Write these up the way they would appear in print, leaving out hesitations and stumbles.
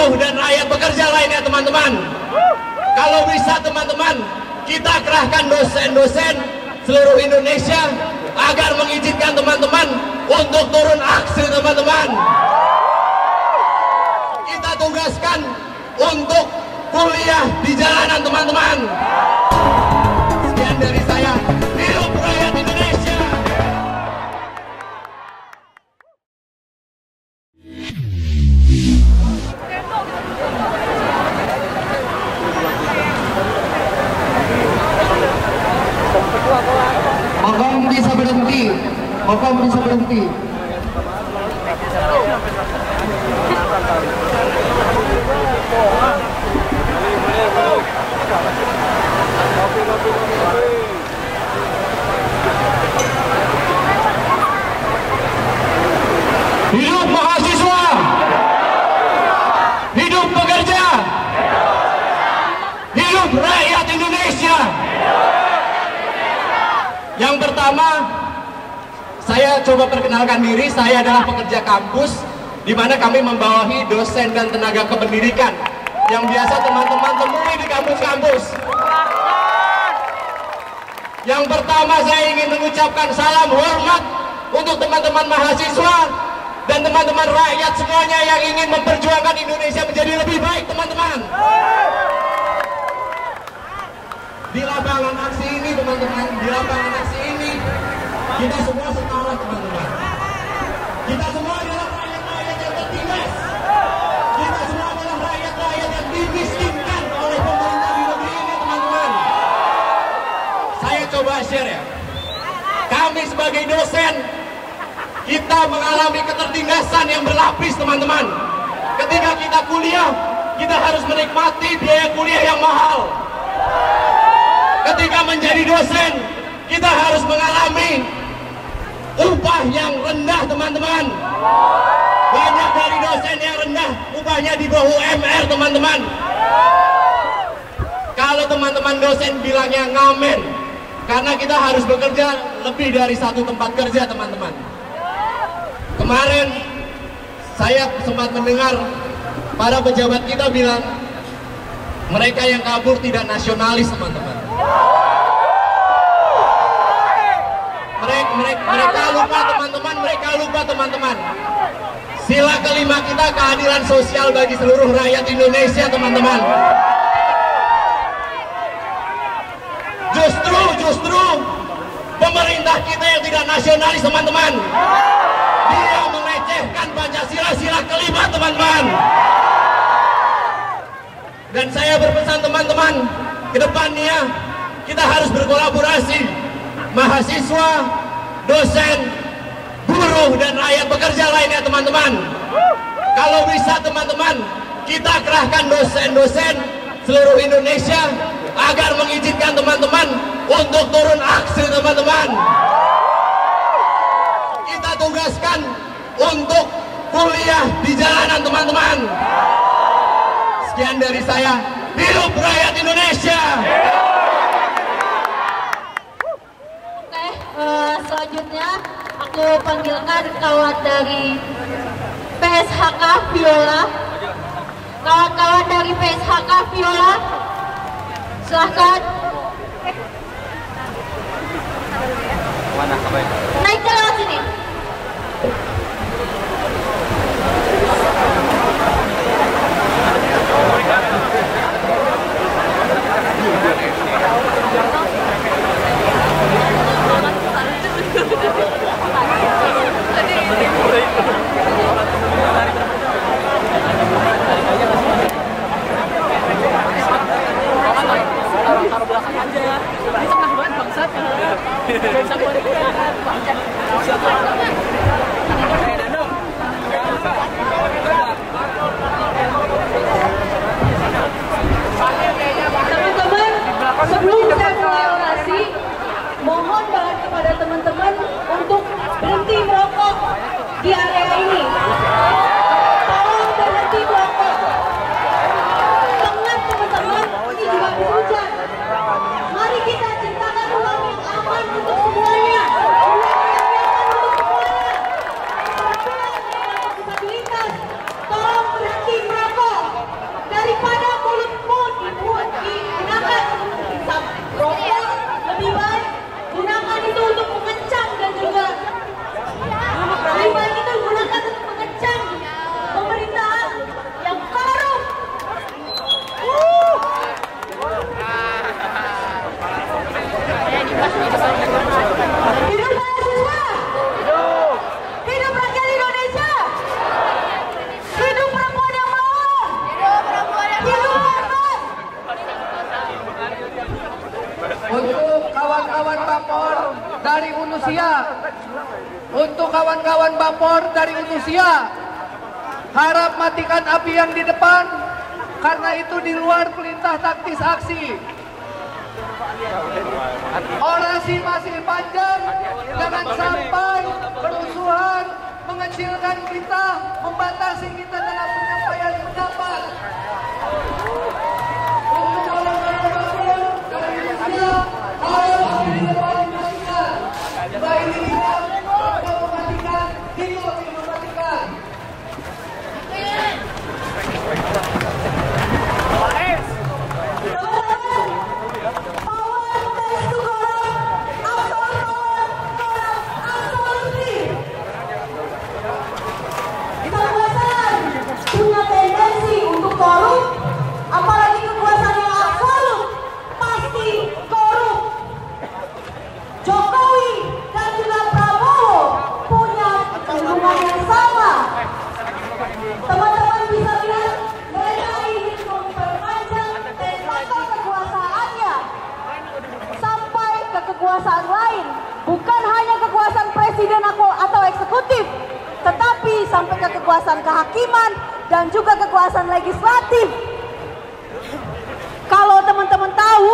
buruh dan rakyat pekerja lainnya teman-teman. Kalau bisa teman-teman, kita kerahkan dosen-dosen seluruh Indonesia agar mengizinkan teman-teman untuk turun aksi teman-teman. Kita tugaskan untuk kuliah di jalanan teman-teman. Sekian dari saya. Hidup rakyat Indonesia. Mohon bisa berhenti. Mohon bisa berhenti. Hidup mahasiswa, hidup pekerja, hidup rakyat Indonesia. Yang pertama, saya coba perkenalkan diri. Saya adalah pekerja kampus, di mana kami membawahi dosen dan tenaga kependidikan yang biasa teman-teman temui di kampus-kampus. Yang pertama, saya ingin mengucapkan salam hormat untuk teman-teman mahasiswa dan teman-teman rakyat semuanya yang ingin memperjuangkan Indonesia menjadi lebih baik, teman-teman. Di lapangan aksi ini, teman-teman, di lapangan aksi ini, kita semua setara, teman-teman. Kita semua adalah rakyat-rakyat yang tertindas. Kita semua adalah rakyat-rakyat yang dimiskinkan oleh pemerintah di negeri ini, teman-teman. Saya coba share ya. Kami sebagai dosen, kita mengalami ketertindasan yang berlapis, teman-teman. Ketika kita kuliah, kita harus menikmati biaya kuliah yang mahal. Ketika menjadi dosen, kita harus mengalami upah yang rendah, teman-teman. Banyak dari dosen yang rendah, upahnya di bawah UMR, teman-teman. Kalau teman-teman dosen bilangnya ngamen, karena kita harus bekerja lebih dari satu tempat kerja, teman-teman. Kemarin saya sempat mendengar para pejabat kita bilang mereka yang kabur tidak nasionalis, teman-teman. Mereka lupa, teman-teman. Mereka lupa, teman-teman. Sila kelima kita keadilan sosial bagi seluruh rakyat Indonesia, teman-teman. Justru pemerintah kita yang tidak nasionalis, teman-teman. Dia melecehkan Pancasila sila kelima, teman-teman. Dan saya berpesan, teman-teman, ke depannya kita harus berkolaborasi, mahasiswa, dosen, buruh, dan rakyat pekerja lainnya, teman-teman. Kalau bisa, teman-teman, kita kerahkan dosen-dosen seluruh Indonesia agar mengizinkan teman-teman untuk turun aksi, teman-teman. Kita tugaskan untuk kuliah di jalanan, teman-teman. Sekian dari saya. Hidup rakyat Indonesia. Oke, selanjutnya aku panggilkan kawan dari PSHK Viola. Kawan-kawan dari PSHK Viola, silahkan naik ke lewat sini. Bisa dari Unusia. Untuk kawan-kawan Bapor dari Unusia, harap matikan api yang di depan, karena itu di luar perintah taktis aksi. Orasi masih panjang, jangan sampai kerusuhan mengecilkan kita, membatasi kita dalam penyampaian pendapat. Untuk orang-orang Bapor dari Unusia, harap api di depan dimatikan. Baik ini kita mematikan, itu mematikan. Punya tendensi untuk korup, apalagi kekuasaan yang absolut pasti korup. Jokowi dan juga Prabowo punya kecenderungan yang sama. Teman-teman bisa lihat, mereka ingin memperpanjang tentakel kekuasaannya sampai ke kekuasaan lain, bukan hanya kekuasaan presiden atau eksekutif, tetapi sampai ke kekuasaan kehakiman dan juga kekuasaan legislatif. Kalau teman-teman tahu,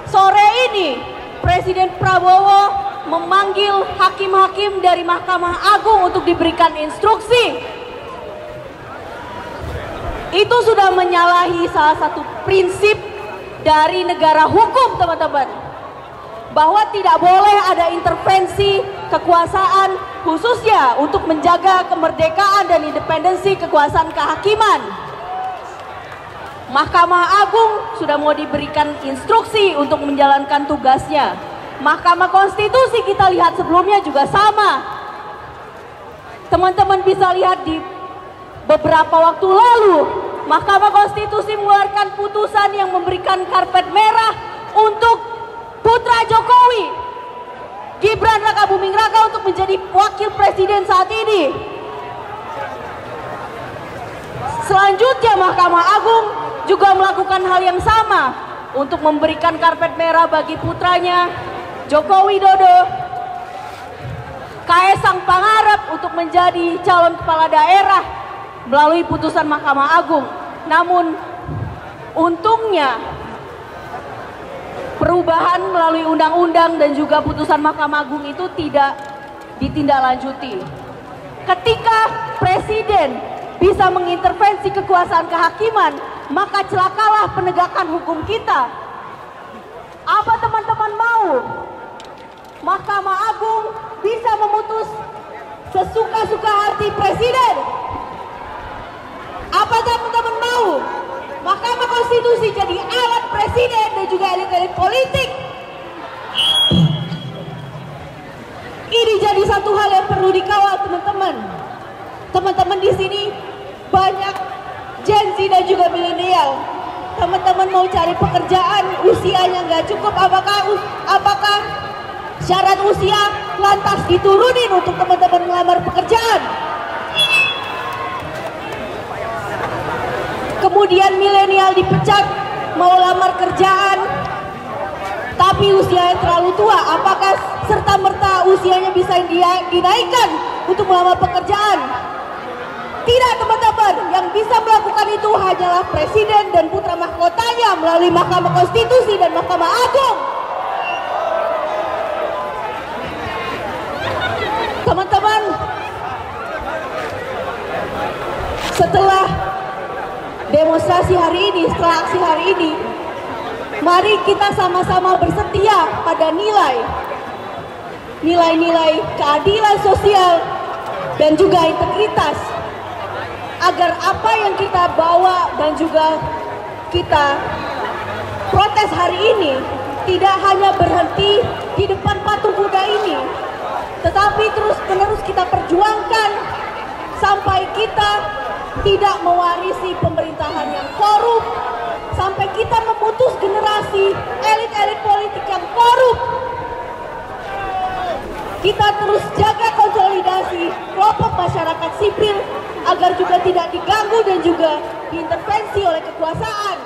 sore ini Presiden Prabowo memanggil hakim-hakim dari Mahkamah Agung untuk diberikan instruksi. Itu sudah menyalahi salah satu prinsip dari negara hukum, teman-teman, bahwa tidak boleh ada intervensi kekuasaan, khususnya untuk menjaga kemerdekaan dan independensi kekuasaan kehakiman. Mahkamah Agung sudah mau diberikan instruksi untuk menjalankan tugasnya. Mahkamah Konstitusi kita lihat sebelumnya juga sama. Teman-teman bisa lihat di beberapa waktu lalu, Mahkamah Konstitusi mengeluarkan putusan yang memberikan karpet merah untuk putra Jokowi, Gibran Rakabuming Raka, untuk menjadi wakil presiden saat ini. Selanjutnya Mahkamah Agung juga melakukan hal yang sama untuk memberikan karpet merah bagi putranya Joko Widodo, Kaesang Pangarep, untuk menjadi calon kepala daerah melalui putusan Mahkamah Agung. Namun untungnya perubahan melalui undang-undang dan juga putusan Mahkamah Agung itu tidak ditindaklanjuti. Ketika presiden bisa mengintervensi kekuasaan kehakiman, maka celakalah penegakan hukum kita. Apa teman-teman mau Mahkamah Agung bisa memutus sesuka-suka hati presiden? Apa teman-teman mau Mahkamah Konstitusi jadi alat presiden dan juga elit-elit politik? Ini jadi satu hal yang perlu dikawal, teman-teman. Teman-teman di sini banyak Gen Z dan juga milenial. Teman-teman mau cari pekerjaan, usianya nggak cukup, apakah syarat usia lantas diturunin untuk teman-teman melamar pekerjaan? Kemudian milenial dipecat, mau lamar kerjaan, tapi usianya terlalu tua. Apakah serta-merta usianya bisa dinaikkan untuk melamar pekerjaan? Tidak, teman-teman. Yang bisa melakukan itu hanyalah presiden dan putra mahkotanya melalui Mahkamah Konstitusi dan Mahkamah Agung. Teman-teman, setelah demonstrasi hari ini, setelah aksi hari ini, mari kita sama-sama bersetia pada nilai-nilai keadilan sosial dan juga integritas, agar apa yang kita bawa dan juga kita protes hari ini tidak hanya berhenti di depan patung kuda ini, tetapi terus-menerus kita perjuangkan sampai kita tidak mewarisi pemerintahan yang korup, sampai kita memutus generasi elit-elit politik yang korup. Kita terus jaga konsolidasi kelompok masyarakat sipil agar juga tidak diganggu dan juga diintervensi oleh kekuasaan.